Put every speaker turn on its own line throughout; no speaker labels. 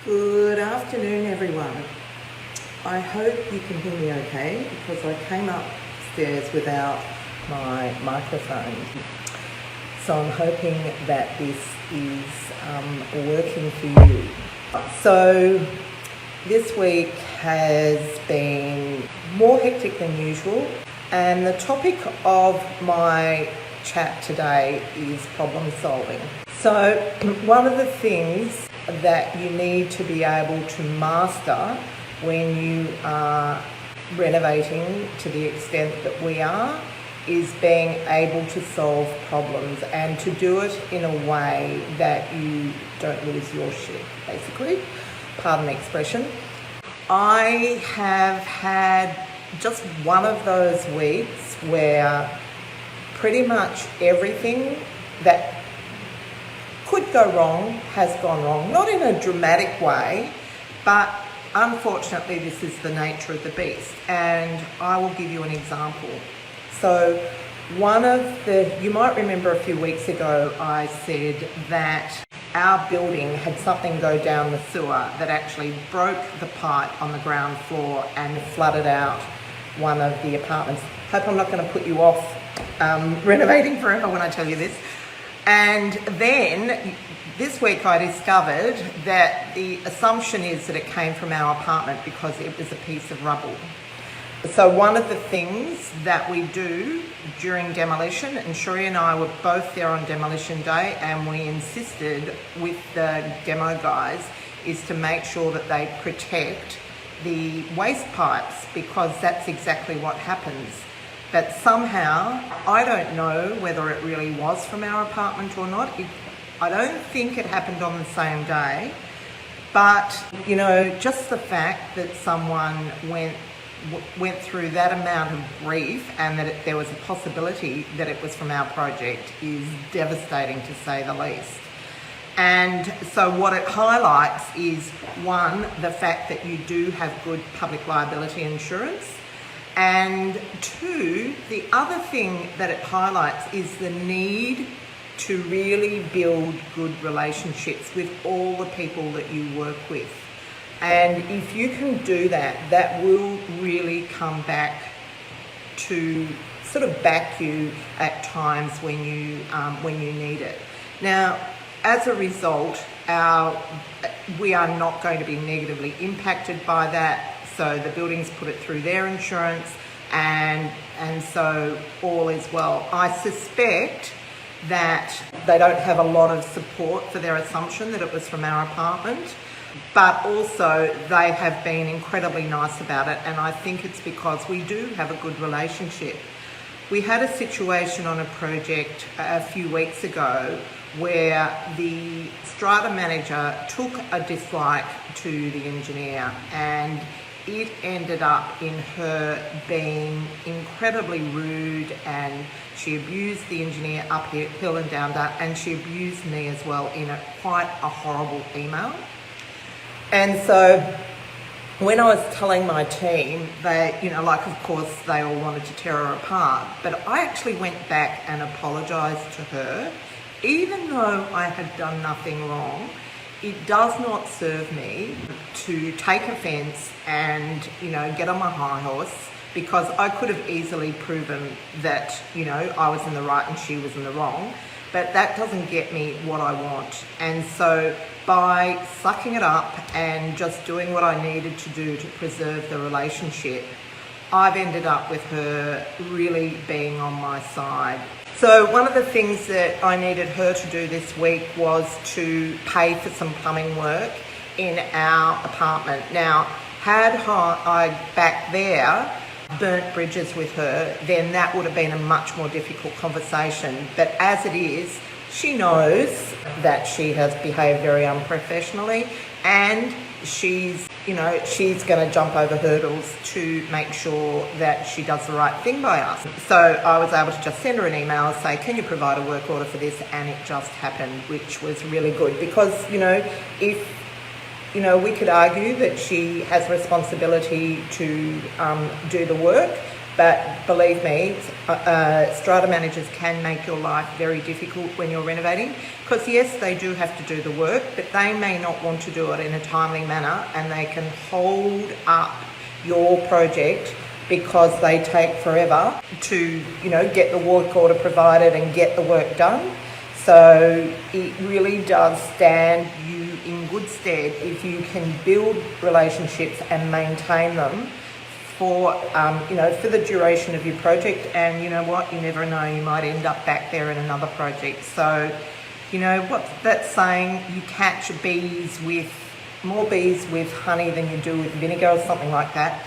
Good afternoon, everyone. I hope you can hear me okay because I came upstairs without my microphone. So I'm hoping that this is working for you. So this week has been more hectic than usual, and the topic of my chat today is problem solving. So one of the things that you need to be able to master when you are renovating to the extent that we are is being able to solve problems and to do it in a way that you don't lose your shit, basically. Pardon the expression. I have had just one of those weeks where pretty much everything that could go wrong has gone wrong. Not in a dramatic way, but unfortunately this is the nature of the beast. And I will give you an example. So you might remember a few weeks ago I said that our building had something go down the sewer that actually broke the pipe on the ground floor and flooded out one of the apartments. Hope I'm not going to put you off renovating forever when I tell you this. And then this week I discovered that the assumption is that it came from our apartment because it was a piece of rubble. So one of the things that we do during demolition, and Shuri and I were both there on demolition day, and we insisted with the demo guys, is to make sure that they protect the waste pipes, because that's exactly what happens. But somehow, I don't know whether it really was from our apartment or not. I don't think it happened on the same day. But, just the fact that someone went through that amount of grief and that there was a possibility that it was from our project is devastating, to say the least. And so what it highlights is, one, the fact that you do have good public liability insurance. And two, the other thing that it highlights is the need to really build good relationships with all the people that you work with. And if you can do that, that will really come back to sort of back you at times when you need it. Now, as a result, we are not going to be negatively impacted by that. So the buildings put it through their insurance, and so all is well. I suspect that they don't have a lot of support for their assumption that it was from our apartment, but also they have been incredibly nice about it, and I think it's because we do have a good relationship. We had a situation on a project a few weeks ago where the strata manager took a dislike to the engineer, and it ended up in her being incredibly rude, and she abused the engineer uphill and down, and she abused me as well in quite a horrible email. And so when I was telling my team, of course they all wanted to tear her apart, but I actually went back and apologised to her, even though I had done nothing wrong. It does not serve me to take offence and, get on my high horse, because I could have easily proven that, I was in the right and she was in the wrong, but that doesn't get me what I want. And so by sucking it up and just doing what I needed to do to preserve the relationship, I've ended up with her really being on my side. So one of the things that I needed her to do this week was to pay for some plumbing work in our apartment. Now, had I back there burnt bridges with her, then that would have been a much more difficult conversation. But as it is, she knows that she has behaved very unprofessionally, and she's going to jump over hurdles to make sure that she does the right thing by us. So I was able to just send her an email and say, can you provide a work order for this? And it just happened, which was really good, because, if we could argue that she has responsibility to do the work, But believe me, strata managers can make your life very difficult when you're renovating, because yes, they do have to do the work, but they may not want to do it in a timely manner, and they can hold up your project because they take forever to, get the work order provided and get the work done. So it really does stand you in good stead if you can build relationships and maintain them for for the duration of your project. And you know what, you never know, you might end up back there in another project. So what that's saying, you catch more bees with honey than you do with vinegar or something like that.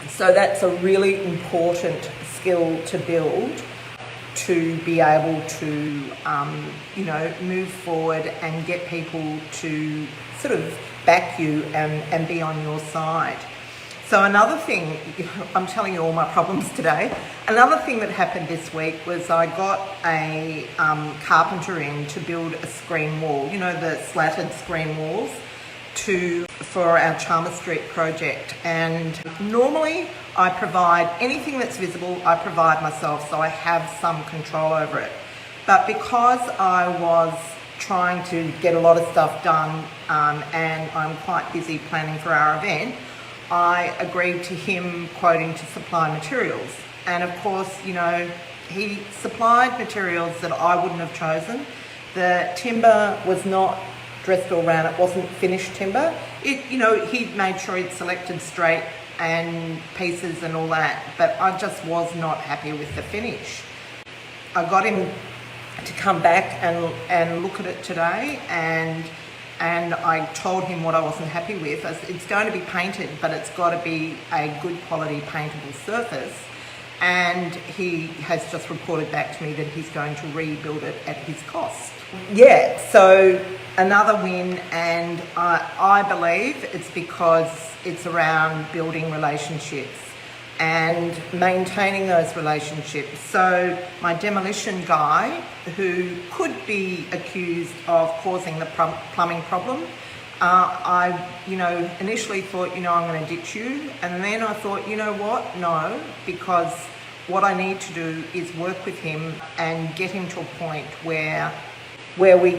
So that's a really important skill to build, to be able to move forward and get people to sort of back you and be on your side. So another thing, I'm telling you all my problems today. Another thing that happened this week was I got a carpenter in to build a screen wall, the slatted screen walls for our Chalmers Street project. And normally I provide anything that's visible, I provide myself, so I have some control over it. But because I was trying to get a lot of stuff done and I'm quite busy planning for our event, I agreed to him quoting to supply materials. And of course, he supplied materials that I wouldn't have chosen. The timber was not dressed all round, it wasn't finished timber. He'd made sure he'd selected straight and pieces and all that, but I just was not happy with the finish. I got him to come back and look at it today, and I told him what I wasn't happy with. It's going to be painted, but it's got to be a good quality paintable surface. And he has just reported back to me that he's going to rebuild it at his cost. Yeah, so another win, and I believe it's because it's around building relationships and maintaining those relationships. So my demolition guy, who could be accused of causing the plumbing problem, I initially thought, I'm going to ditch you, and then I thought, what, no, because what I need to do is work with him and get him to a point where we,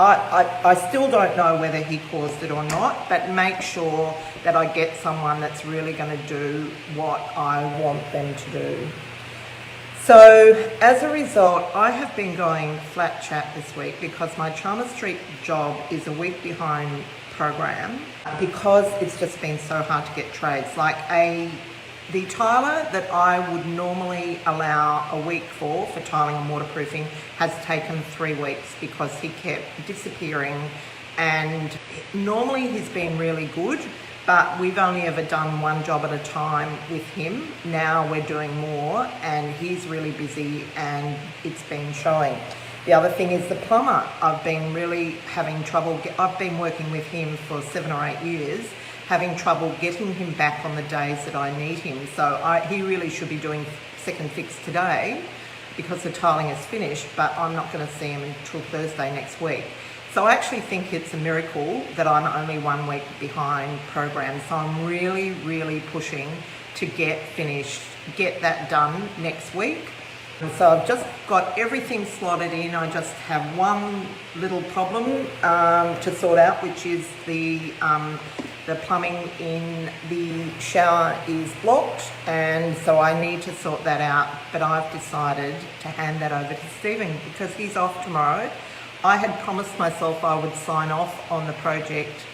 I still don't know whether he caused it or not, but make sure that I get someone that's really going to do what I want them to do. So as a result, I have been going flat chat this week because my Chalmers Street job is a week behind program because it's just been so hard to get trades. The tiler that I would normally allow a week for tiling and waterproofing has taken 3 weeks because he kept disappearing, and normally he's been really good, but we've only ever done one job at a time with him. Now we're doing more and he's really busy and it's been showing. The other thing is the plumber. I've been really having trouble. I've been working with him for 7 or 8 years, having trouble getting him back on the days that I need him. So he really should be doing second fix today because the tiling is finished, but I'm not going to see him until Thursday next week. So I actually think it's a miracle that I'm only 1 week behind program. So I'm really, really pushing to get that done next week. And so I've just got everything slotted in. I just have one little problem to sort out, which is the plumbing in the shower is blocked, and so I need to sort that out. But I've decided to hand that over to Stephen because he's off tomorrow. I had promised myself I would sign off on the project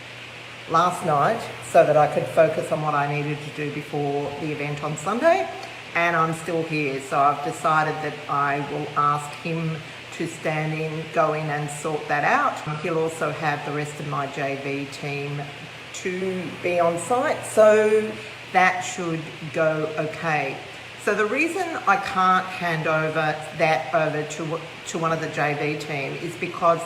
last night so that I could focus on what I needed to do before the event on Sunday, and I'm still here. So I've decided that I will ask him to stand in, go in and sort that out. He'll also have the rest of my JV team to be on site, so that should go okay. So the reason I can't hand over to one of the JV team is because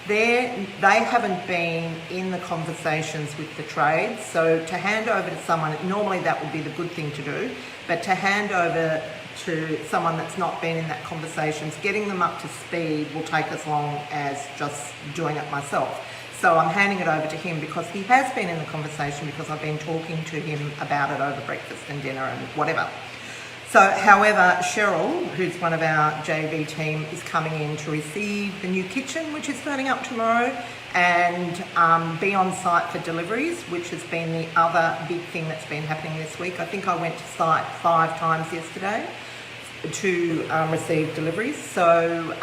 they haven't been in the conversations with the trades. So to hand over to someone, normally that would be the good thing to do, but to hand over to someone that's not been in that conversations, getting them up to speed will take as long as just doing it myself. So I'm handing it over to him because he has been in the conversation, because I've been talking to him about it over breakfast and dinner and whatever. So, however, Cheryl, who's one of our JV team, is coming in to receive the new kitchen, which is turning up tomorrow, and be on site for deliveries, which has been the other big thing that's been happening this week. I think I went to site 5 times yesterday to receive deliveries. So,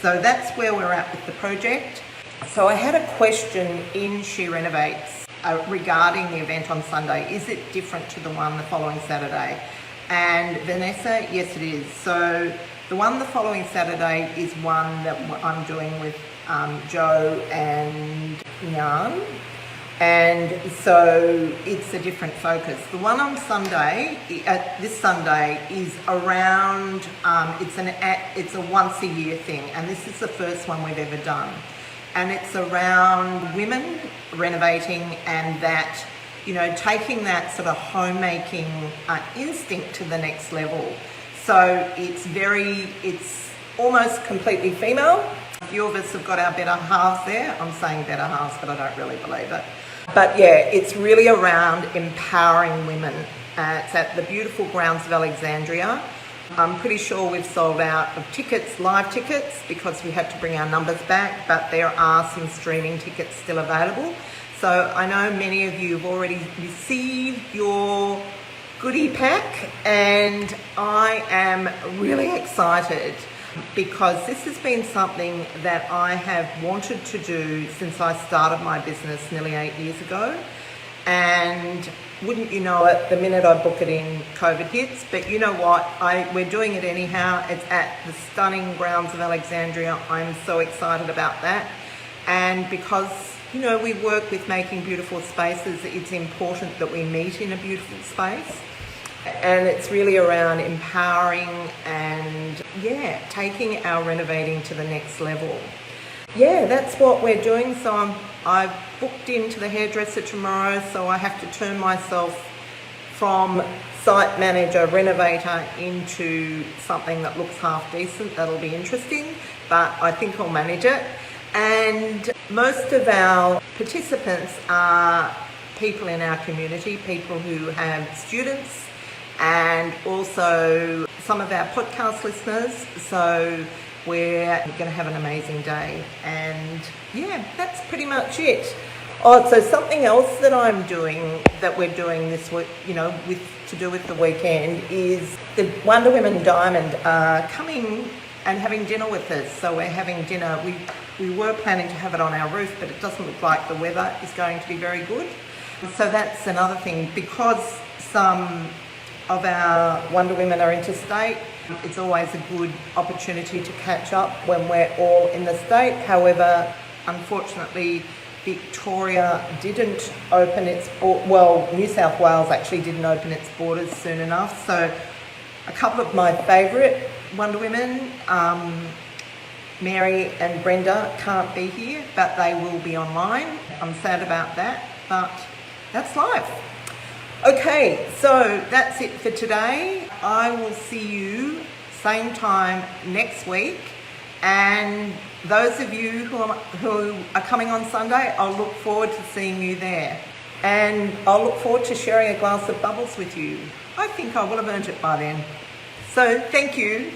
so that's where we're at with the project. So I had a question in She Renovates regarding the event on Sunday. Is it different to the one the following Saturday? And Vanessa, yes it is. So the one the following Saturday is one that I'm doing with Joe and Nyan, and so it's a different focus. The one on Sunday, this Sunday, is around, it's a once a year thing, and this is the first one we've ever done. And it's around women renovating, and that, you know, taking that sort of homemaking instinct to the next level. So it's almost completely female. A few of us have got our better halves there. I'm saying better halves, but I don't really believe it. But yeah, it's really around empowering women. It's at the beautiful grounds of Alexandria. I'm pretty sure we've sold out of tickets, live tickets, because we had to bring our numbers back, but there are some streaming tickets still available. So I know many of you have already received your goodie pack, and I am really excited because this has been something that I have wanted to do since I started my business nearly 8 years ago. And wouldn't you know it, the minute I book it in, COVID hits. But you know what, we're doing it anyhow. It's at the stunning grounds of Alexandria. I'm so excited about that. And because, you know, we work with making beautiful spaces, it's important that we meet in a beautiful space. And it's really around empowering and, taking our renovating to the next level. Yeah, that's what we're doing. So I've booked into the hairdresser tomorrow, so I have to turn myself from site manager, renovator, into something that looks half decent. That'll be interesting, but I think I'll manage it. And most of our participants are people in our community, people who have students, and also some of our podcast listeners. So we're going to have an amazing day, and that's pretty much it. Oh, so something else that I'm doing, that we're doing this week, you know, to do with the weekend, is the Wonder Women Diamond are coming and having dinner with us. So we're having dinner. We were planning to have it on our roof, but it doesn't look like the weather is going to be very good. So that's another thing. Because some of our Wonder Women are interstate, it's always a good opportunity to catch up when we're all in the state. However, unfortunately, Victoria didn't open its, New South Wales actually didn't open its borders soon enough. So a couple of my favourite Wonder Women, Mary and Brenda, can't be here, but they will be online. I'm sad about that, but that's life. Okay, so that's it for today. I will see you same time next week. And those of you who are coming on Sunday, I'll look forward to seeing you there. And I'll look forward to sharing a glass of bubbles with you. I think I will have earned it by then. So thank you.